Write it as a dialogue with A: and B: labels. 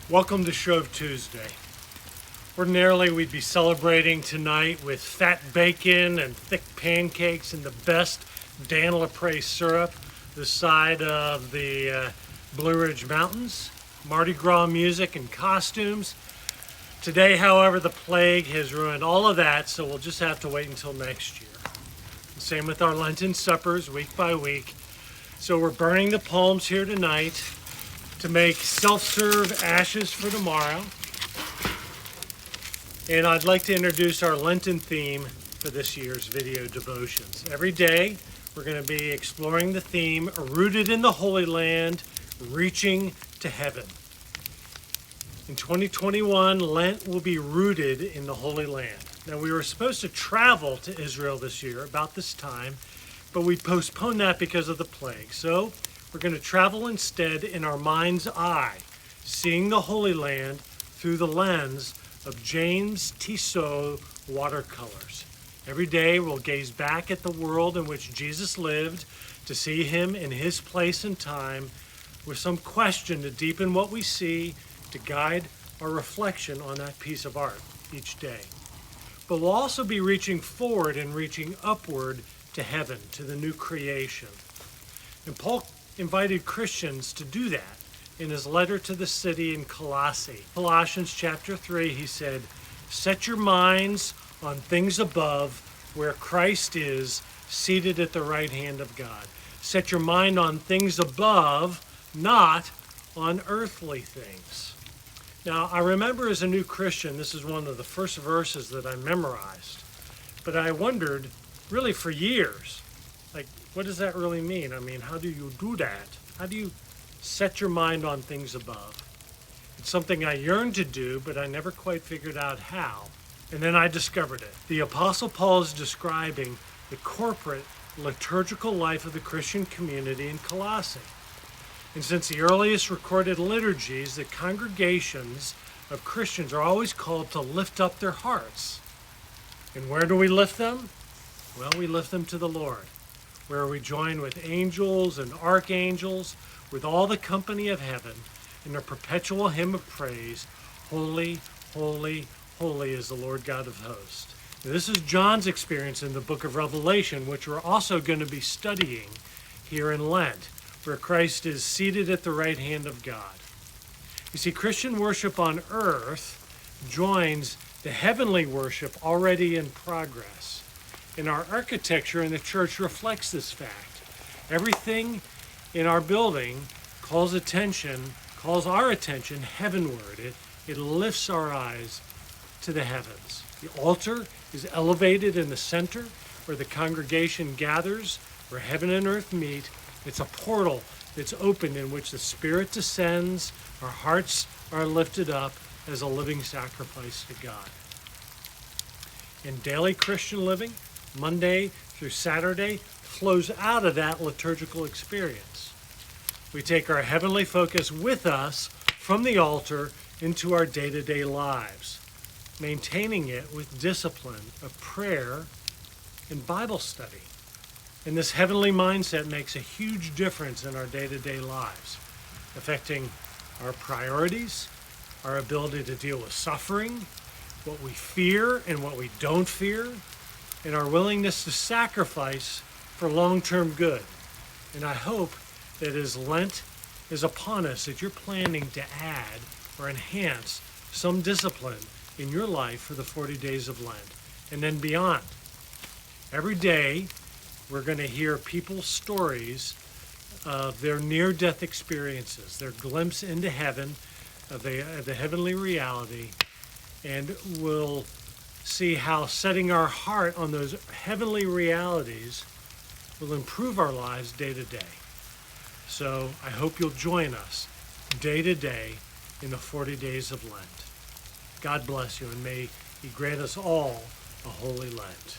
A: Welcome to Shrove Tuesday. Ordinarily, we'd be celebrating tonight with fat bacon and thick pancakes and the best Dan LaPré syrup this side of the Blue Ridge Mountains, Mardi Gras music and costumes. Today, however, the plague has ruined all of that, so we'll just have to wait until next year. Same with our Lenten suppers, week by week. So we're burning the palms here tonight to make self-serve ashes for tomorrow. And I'd like to introduce our Lenten theme for this year's video devotions. Every day, we're going to be exploring the theme, Rooted in the Holy Land, Reaching to Heaven. In 2021, Lent will be rooted in the Holy Land. Now, we were supposed to travel to Israel this year about this time, but we postponed that because of the plague. So we're going to travel instead in our mind's eye, seeing the Holy Land through the lens of James Tissot watercolors. Every day we'll gaze back at the world in which Jesus lived to see him in his place and time with some question to deepen what we see, to guide our reflection on that piece of art each day. But we'll also be reaching forward and reaching upward to heaven, to the new creation. And Paul invited Christians to do that in his letter to the city in Colossae. Colossians chapter 3, he said, "Set your minds on things above, where Christ is, seated at the right hand of God." Set your mind on things above, not on earthly things. Now, I remember as a new Christian, this is one of the first verses that I memorized. But I wondered, really for years, like, what does that really mean? I mean, how do you do that? How do you set your mind on things above? It's something I yearned to do, but I never quite figured out how. And then I discovered it. The Apostle Paul is describing the corporate liturgical life of the Christian community in Colossae. And since the earliest recorded liturgies, the congregations of Christians are always called to lift up their hearts. And where do we lift them? Well, we lift them to the Lord, where we join with angels and archangels, with all the company of heaven, in a perpetual hymn of praise, Holy, holy, holy is the Lord God of hosts. Now, this is John's experience in the book of Revelation, which we're also going to be studying here in Lent, where Christ is seated at the right hand of God. You see, Christian worship on earth joins the heavenly worship already in progress. And our architecture in the church reflects this fact. Everything in our building calls our attention heavenward. It lifts our eyes to the heavens. The altar is elevated in the center where the congregation gathers, where heaven and earth meet. It's a portal that's opened in which the Spirit descends, our hearts are lifted up as a living sacrifice to God. In daily Christian living, Monday through Saturday, flows out of that liturgical experience. We take our heavenly focus with us from the altar into our day-to-day lives, maintaining it with discipline of prayer and Bible study. And this heavenly mindset makes a huge difference in our day-to-day lives, affecting our priorities, our ability to deal with suffering, what we fear and what we don't fear, and our willingness to sacrifice for long-term good. And I hope that as Lent is upon us, that you're planning to add or enhance some discipline in your life for the 40 days of Lent, and then beyond. Every day, we're going to hear people's stories of their near-death experiences, their glimpse into heaven, of the heavenly reality, and we'll see how setting our heart on those heavenly realities will improve our lives day to day. So I hope you'll join us day to day in the 40 days of Lent. God bless you, and may He grant us all a holy Lent.